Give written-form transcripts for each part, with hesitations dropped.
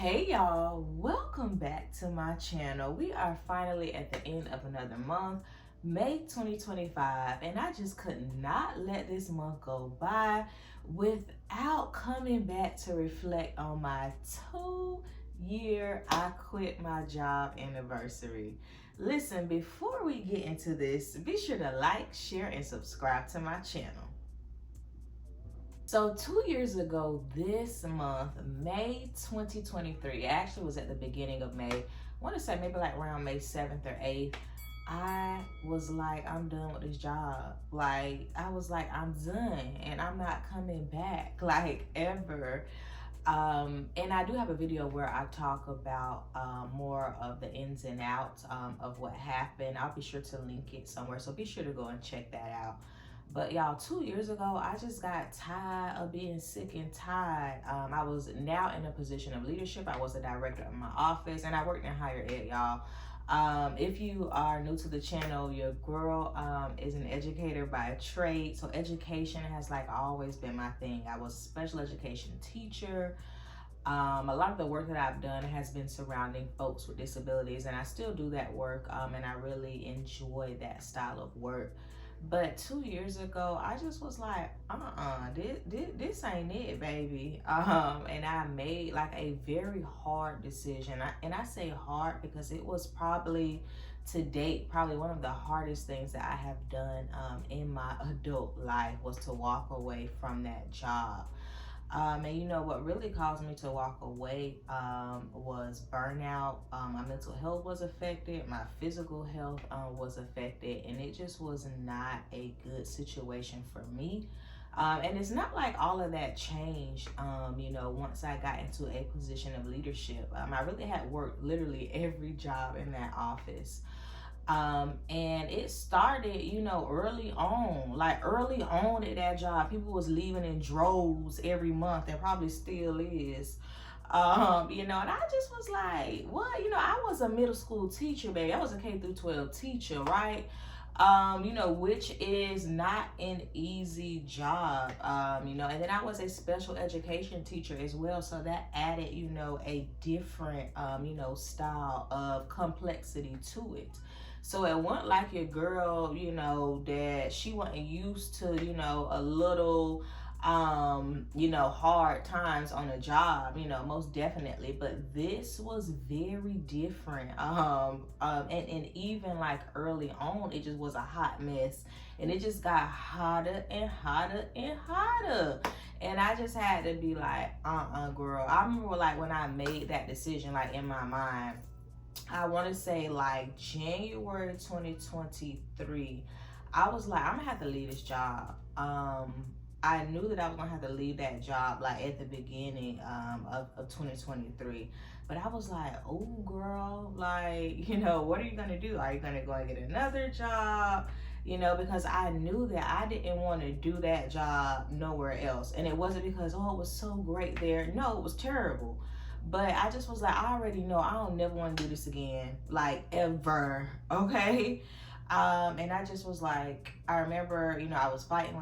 Hey y'all, welcome back to my channel. We are finally at the end of another month, May 2025, and I just could not let this month go by without coming back to reflect on my 2-year I quit my job anniversary. Listen, before we get into this, be sure to like, share, and subscribe to my channel. So 2 years ago this month, May 2023, actually was at the beginning of May, I want to say maybe like around May 7th or 8th, I was like, I'm done with this job. Like, I was like, I'm done and I'm not coming back, like, ever. And I do have a video where I talk about more of the ins and outs of what happened. I'll be sure to link it somewhere, so be sure to go and check that out. But y'all, 2 years ago, I just got tired of being sick and tired. I was now in a position of leadership. I was a director of my office, and I worked in higher ed, y'all. If you are new to the channel, your girl is an educator by trade. So education has like always been my thing. I was a special education teacher. A lot of the work that I've done has been surrounding folks with disabilities, and I still do that work, and I really enjoy that style of work. But 2 years ago, I just was like, this ain't it, baby. And I made like a very hard decision. And I say hard because it was probably to date, probably one of the hardest things that I have done in my adult life was to walk away from that job. And you know what really caused me to walk away was burnout. My mental health was affected, my physical health was affected, and it just was not a good situation for me. And it's not like all of that changed, once I got into a position of leadership. I really had worked literally every job in that office. And it started, early on, at that job. People was leaving in droves every month, and probably still is. And I just was like, what? I was a middle school teacher, baby. I was a K through 12 teacher, right? Which is not an easy job. And then I was a special education teacher as well. So that added, a different, style of complexity to it. So it wasn't like your girl, that she wasn't used to, a little, hard times on a job, most definitely. But this was very different. And even like early on, it just was a hot mess. And it just got hotter and hotter and hotter. And I just had to be like, girl. I remember like when I made that decision, like in my mind, I want to say like January 2023, I was like, I'm gonna have to leave this job. I knew that I was gonna have to leave that job like at the beginning of 2023. But I was like, oh girl, like, what are you gonna do? Are you gonna go and get another job? Because I knew that I didn't want to do that job nowhere else. And it wasn't because, oh, it was so great there. No, it was terrible. But I just was like, I already know I don't never want to do this again, like ever, okay? And I just was like, I remember, I was fighting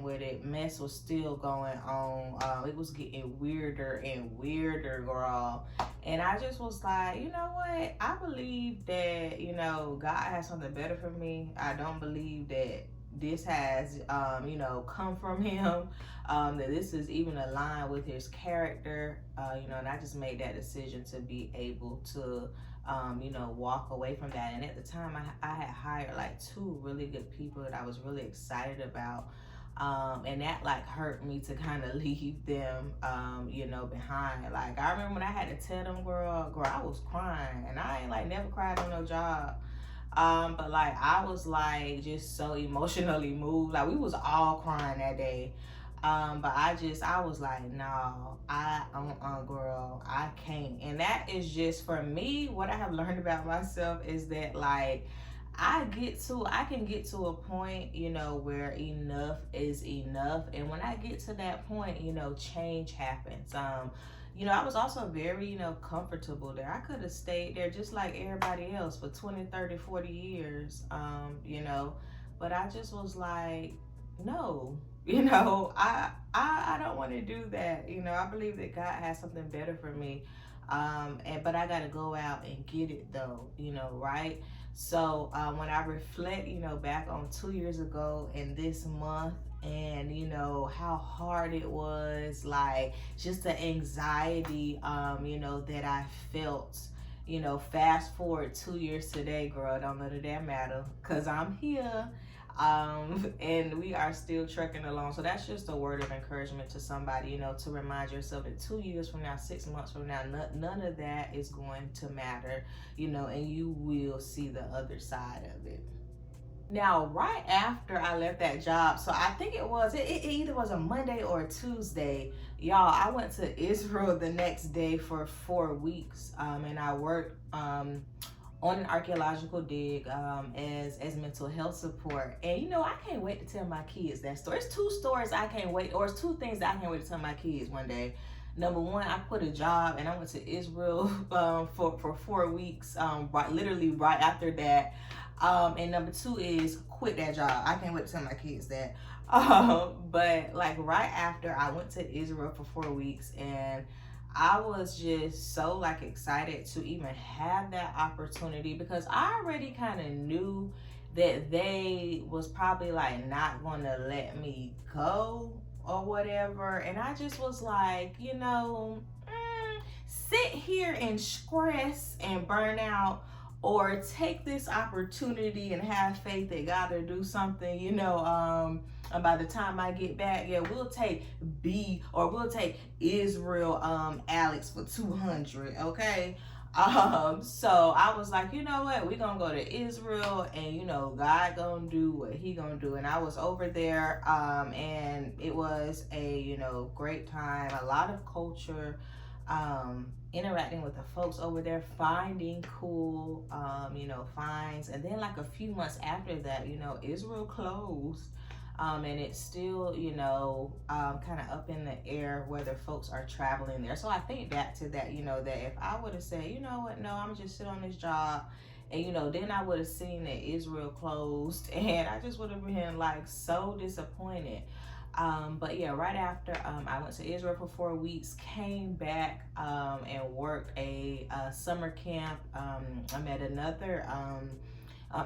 with it. Mess was still going on. It was getting weirder and weirder, girl. And I just was like, you know what? I believe that, God has something better for me. I don't believe that this has, come from him, that this is even aligned with his character, and I just made that decision to be able to, walk away from that. And at the time, I had hired like 2 really good people that I was really excited about. And that like hurt me to kind of leave them, behind. Like, I remember when I had to tell them, girl, I was crying, and I ain't like never cried on no job. But like I was like just so emotionally moved. Like we was all crying that day. But I was like, no, girl, I can't. And that is just for me, what I have learned about myself is that like I can get to a point, where enough is enough. And when I get to that point, change happens. I was also very, comfortable there. I could have stayed there just like everybody else for 20, 30, 40 years, but I just was like, no, I don't want to do that. I believe that God has something better for me. But I gotta go out and get it though, right? So when I reflect, back on 2 years ago and this month, and how hard it was, like just the anxiety, that I felt. Fast forward 2 years today, girl, it don't let a damn matter, because I'm here. And we are still trekking along. So that's just a word of encouragement to somebody, to remind yourself that 2 years from now, 6 months from now, none of that is going to matter, and you will see the other side of it. Now, right after I left that job, so I think it either was a Monday or a Tuesday, y'all, I went to Israel the next day for 4 weeks, and I worked on an archaeological dig as mental health support. And I can't wait to tell my kids that story. It's two stories I can't wait, or it's two things that I can't wait to tell my kids one day. Number one, I quit a job and I went to Israel for 4 weeks, literally right after that. And number two is quit that job. I can't wait to tell my kids that. But like right after I went to Israel for 4 weeks, and I was just so like excited to even have that opportunity, because I already kind of knew that they was probably like not going to let me go or whatever. And I just was like, sit here and stress and burn out, or take this opportunity and have faith that God will do something, and by the time I get back, we'll take we'll take Israel, Alex for 200, okay? So I was like, you know what? We're gonna go to Israel, and God gonna do what He gonna do. And I was over there, and it was a great time, a lot of culture, interacting with the folks over there, finding cool, finds. And then like a few months after that, Israel closed. And it's still, kind of up in the air whether folks are traveling there. So I think back to that, that if I would have said, you know what, no, I'm just sit on this job, and then I would have seen that Israel closed, and I just would have been like so disappointed. But yeah, right after I went to Israel for 4 weeks, came back and worked a summer camp. I'm at another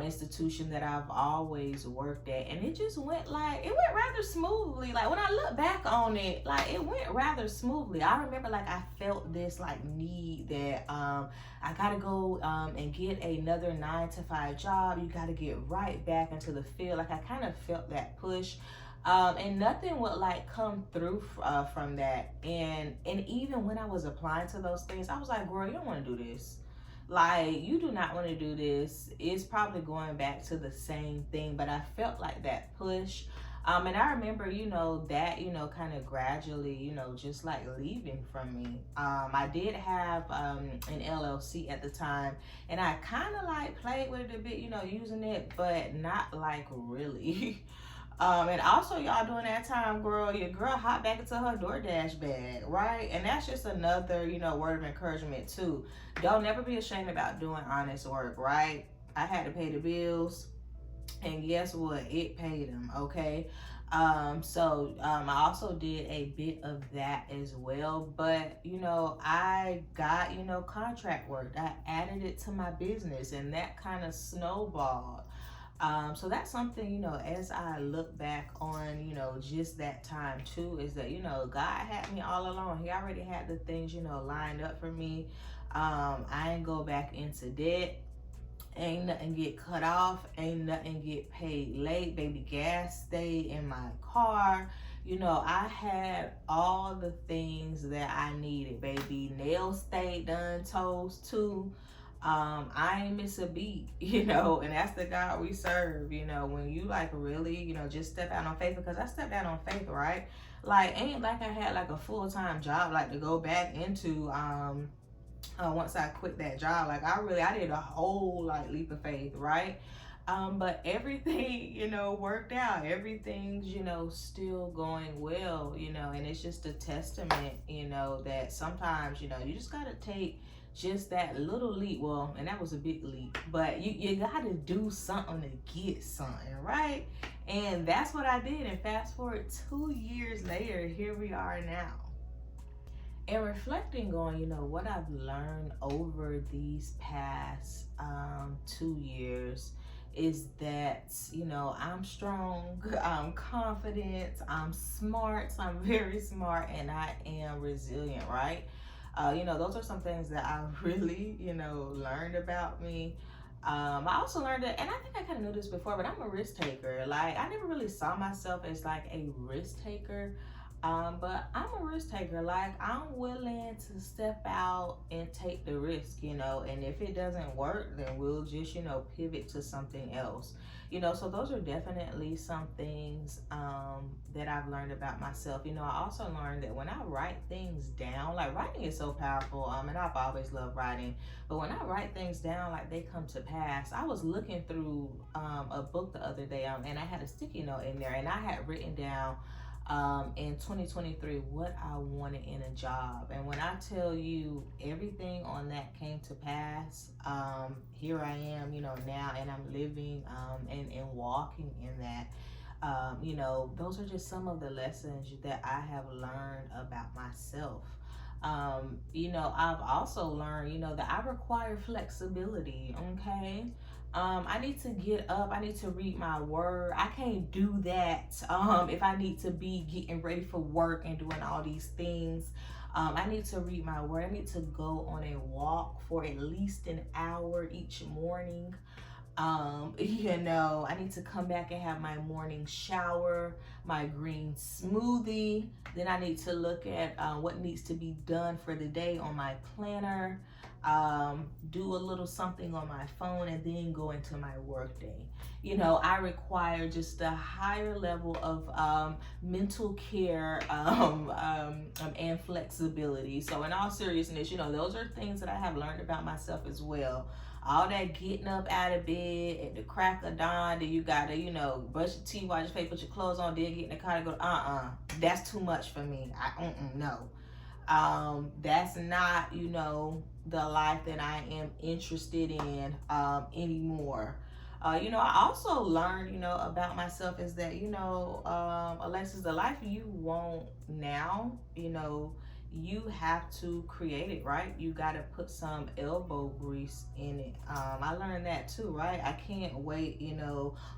institution that I've always worked at, and it just went rather smoothly. Like when I look back on it, like it went rather smoothly. I remember like I felt this like need that I gotta go and get another 9-to-5 job. You gotta get right back into the field. Like I kind of felt that push. And nothing would like come through from that. And even when I was applying to those things, I was like, girl, you don't want to do this. Like, you do not want to do this. It's probably going back to the same thing. But I felt like that push. And I remember, that, kind of gradually, just like leaving from me. I did have an LLC at the time, and I kind of like played with it a bit, using it, but not like really. And also, y'all, during that time, your girl hopped back into her DoorDash bag, right? And that's just another, word of encouragement too. Don't never be ashamed about doing honest work, right? I had to pay the bills, and guess what? It paid them, okay? So I also did a bit of that as well. But, I got, contract work. I added it to my business, and that kind of snowballed. So that's something, as I look back on, just that time too, is that, God had me all along. He already had the things, lined up for me. I ain't go back into debt. Ain't nothing get cut off. Ain't nothing get paid late. Baby, gas stayed in my car. I had all the things that I needed, baby. Nails stayed done, toes too. I ain't miss a beat, and that's the God we serve. When you like really, just step out on faith, because I stepped out on faith, right? Like, ain't like I had like a full-time job like to go back into once I quit that job. Like I did a whole like leap of faith, right? But everything, worked out. Everything's, still going well, and it's just a testament, that sometimes, you just gotta take just that little leap. Well, and that was a big leap, but you gotta do something to get something, right? And that's what I did. And fast forward 2 years later, here we are now. And reflecting on, what I've learned over these past 2 years is that, I'm strong, I'm confident, I'm smart, I'm very smart, and I am resilient, right? Those are some things that I really, learned about me. I also learned that, and I think I kind of knew this before, but I'm a risk taker. Like, I never really saw myself as like a risk taker, but I'm a risk taker. Like, I'm willing to step out and take the risk, and if it doesn't work, then we'll just, pivot to something else. So those are definitely some things that I've learned about myself. I also learned that when I write things down, like writing is so powerful, and I've always loved writing, but when I write things down, like they come to pass. I was looking through a book the other day, and I had a sticky note in there, and I had written down in 2023 what I wanted in a job. And when I tell you everything on that came to pass, here I am, now, and I'm living and walking in that. Those are just some of the lessons that I have learned about myself. I've also learned, that I require flexibility, okay? I need to get up. I need to read my word. I can't do that if I need to be getting ready for work and doing all these things. I need to read my word. I need to go on a walk for at least an hour each morning. I need to come back and have my morning shower, my green smoothie. Then I need to look at what needs to be done for the day on my planner, do a little something on my phone, and then go into my work day. I require just a higher level of mental care and flexibility. So, in all seriousness, those are things that I have learned about myself as well. All that getting up out of bed at the crack of dawn, then you gotta, brush your teeth, wash your face, put your clothes on, then get in the car and go, that's too much for me. No. That's not, the life that I am interested in anymore. I also learned, about myself is that, Alexis, the life you want now, you have to create it, right? You got to put some elbow grease in it. I learned that too, right? I can't wait,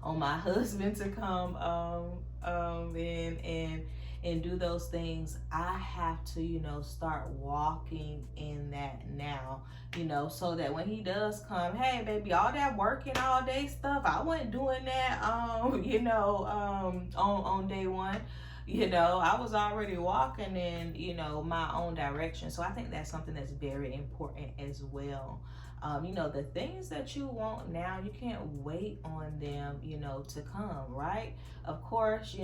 on my husband to come and do those things. I have to, start walking in that now, so that when he does come, hey, baby, all that working all day stuff, I wasn't doing that, on day one. I was already walking in, my own direction. So I think that's something that's very important as well. The things that you want now, you can't wait on them, to come, right? Of course,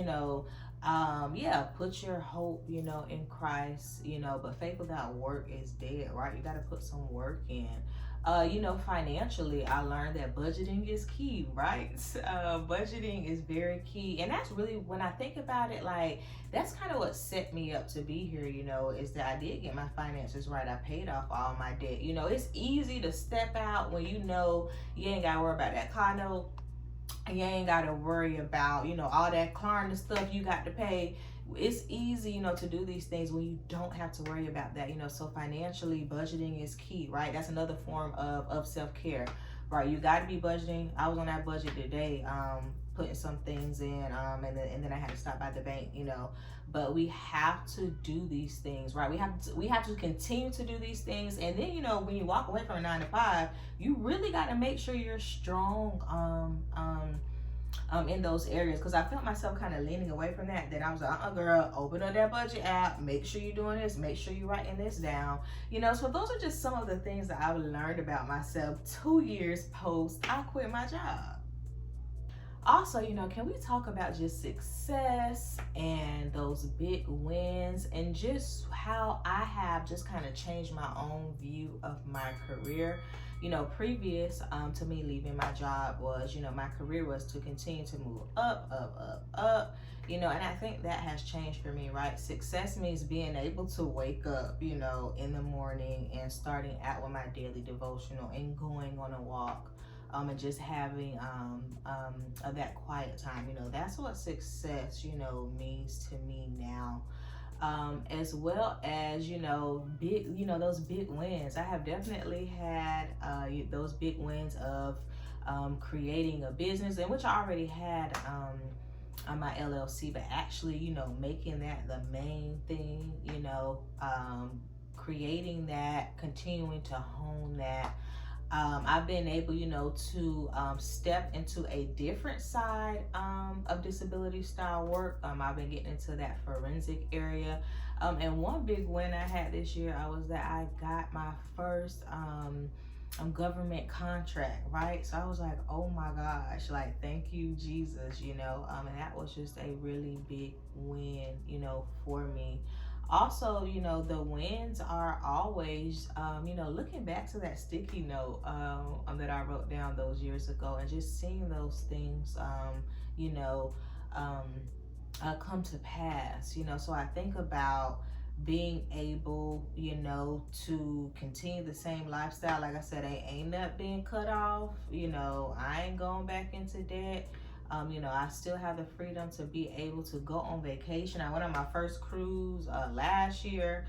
put your hope, in Christ, but faith without work is dead, right? You got to put some work in. Financially, I learned that budgeting is key, right? Budgeting is very key. And that's really, when I think about it, like, that's kind of what set me up to be here, is that I did get my finances right. I paid off all my debt. It's easy to step out when you ain't got to worry about that car note. You ain't got to worry about, all that car and the stuff you got to pay. It's easy, to do these things when you don't have to worry about that, so financially, budgeting is key, right? That's another form of self-care, right? You got to be budgeting. I was on that budget today, putting some things in, and then I had to stop by the bank, but we have to do these things, right? We have to continue to do these things. And then, when you walk away from a 9 to 5, you really got to make sure you're strong, in those areas, because I felt myself kind of leaning away from that. Then I was like, girl, open up that budget app, make sure you're doing this, make sure you're writing this down. So those are just some of the things that I've learned about myself 2 years post I quit my job. Also, can we talk about just success and those big wins, and just how I have just kind of changed my own view of my career? Previous to me leaving my job was, my career was to continue to move up, and I think that has changed for me, right? Success means being able to wake up, in the morning and starting out with my daily devotional and going on a walk. And just having that quiet time, that's what success, means to me now. as well as, those big wins. I have definitely had those big wins of creating a business, in which I already had on my LLC, but actually, making that the main thing, creating that, continuing to hone that. I've been able, to step into a different side of disability style work. I've been getting into that forensic area. And one big win I had this year, was that I got my first government contract, right? So I was like, oh my gosh, like, thank you, Jesus, and that was just a really big win, for me. Also, the wins are always, looking back to that sticky note that I wrote down those years ago, and just seeing those things, come to pass, so I think about being able, to continue the same lifestyle. Like I said, ain't not being cut off, I ain't going back into debt. I still have the freedom to be able to go on vacation. I went on my first cruise last year,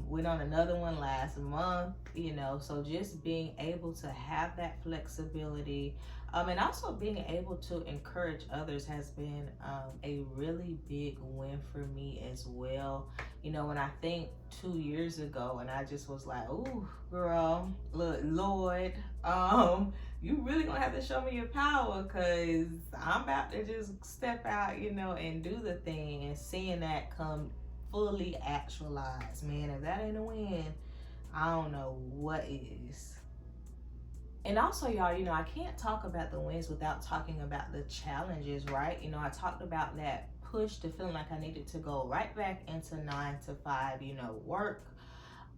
went on another one last month, so just being able to have that flexibility, and also being able to encourage others has been a really big win for me as well. When I think 2 years ago, and I just was like, "Ooh, girl, look, Lord, you really gonna have to show me your power, cause I'm about to just step out, and do the thing," and seeing that come fully actualized, man. If that ain't a win, I don't know what is. And also, y'all, I can't talk about the wins without talking about the challenges, right? I talked about that push to feeling like I needed to go right back into 9 to 5, work.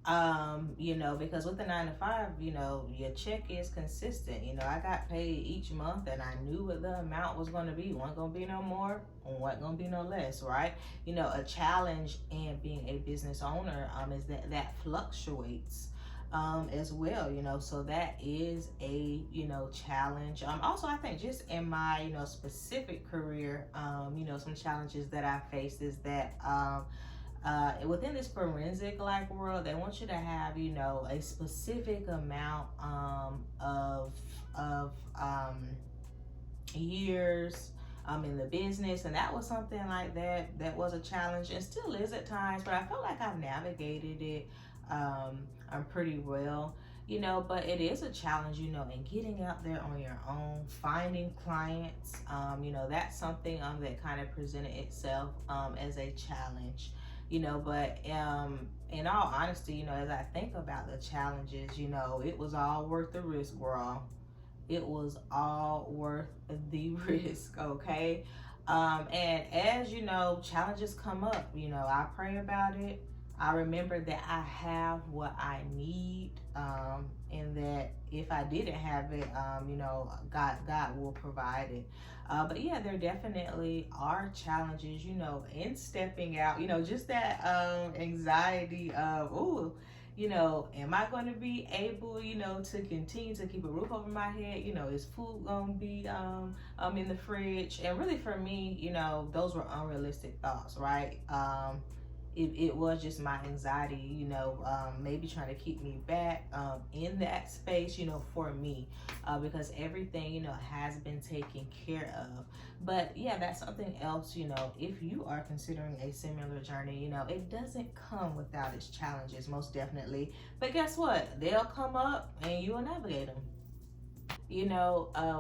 Because with the 9 to 5, your check is consistent. I got paid each month, and I knew what the amount was going to be. Wasn't going to be no more, wasn't going to be no less, right? A challenge in being a business owner is that fluctuates as well, so that is a, challenge. Also, I think just in my, specific career, some challenges that I faced is that, within this forensic world, they want you to have, a specific amount of years in the business, and that was something like that was a challenge, and still is at times, but I feel like I've navigated it pretty well, but it is a challenge, in getting out there on your own, finding clients, that's something that kind of presented itself as a challenge. But in all honesty, as I think about the challenges, it was all worth the risk, girl. It was all worth the risk, okay? And as challenges come up, I pray about it. I remember that I have what I need, and that if I didn't have it, God will provide it. But yeah, there definitely are challenges, in stepping out, just that anxiety of, ooh, am I going to be able, to continue to keep a roof over my head? Is food going to be in the fridge? And really for me, those were unrealistic thoughts, right? It was just my anxiety, maybe trying to keep me back in that space, for me, because everything, has been taken care of. But yeah, that's something else, if you are considering a similar journey, it doesn't come without its challenges, most definitely. But guess what? They'll come up and you will navigate them.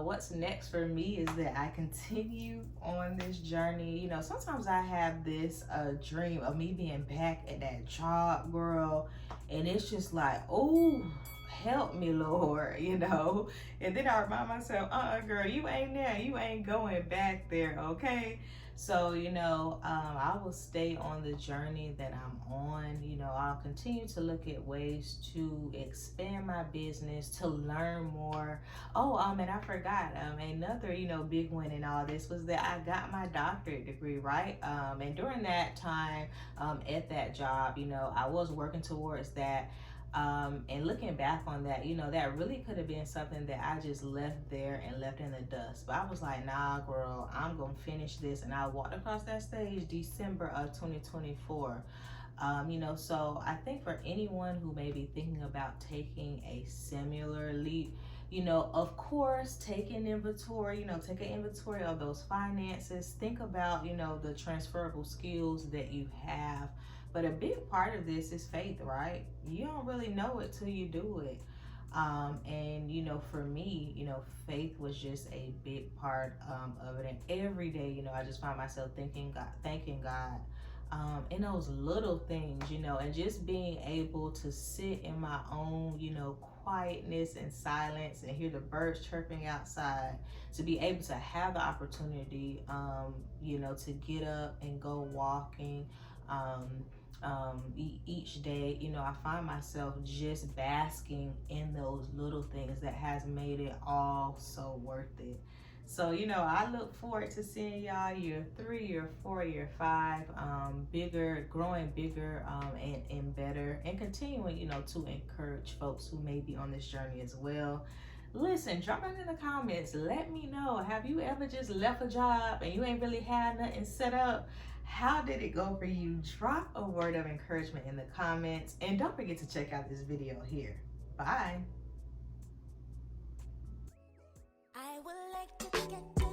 What's next for me is that I continue on this journey. Sometimes I have this dream of me being back at that job, girl, and it's just like, oh, help me, Lord, and then I remind myself, girl, you ain't there, you ain't going back there, okay? So, I will stay on the journey that I'm on. I'll continue to look at ways to expand my business, to learn more. Oh, and I forgot, another, big win in all this was that I got my doctorate degree, right? And during that time, at that job, I was working towards that. And looking back on that, you know, that really could have been something that I just left there and left in the dust. But I was like, nah, girl, I'm going to finish this. And I walked across that stage December of 2024. You know, so I think for anyone who may be thinking about taking a similar leap, you know, of course, take an inventory, you know, take an inventory of those finances. Think about, you know, the transferable skills that you have. But a big part of this is faith, right? You don't really know it till you do it. And you know, for me, you know, faith was just a big part of it. And every day, you know, I just find myself thanking God, in those little things, you know, and just being able to sit in my own, you know, quietness and silence and hear the birds chirping outside, to be able to have the opportunity, you know, to get up and go walking. Each day, you know, I find myself just basking in those little things that has made it all so worth it. So, you know, I look forward to seeing y'all year 3, year 4, year 5, bigger, growing bigger, and better, and continuing, you know, to encourage folks who may be on this journey as well. Listen, drop it in the comments. Let me know. Have you ever just left a job and you ain't really had nothing set up? How did it go for you? Drop a word of encouragement in the comments. And don't forget to check out this video here. Bye. I would like to get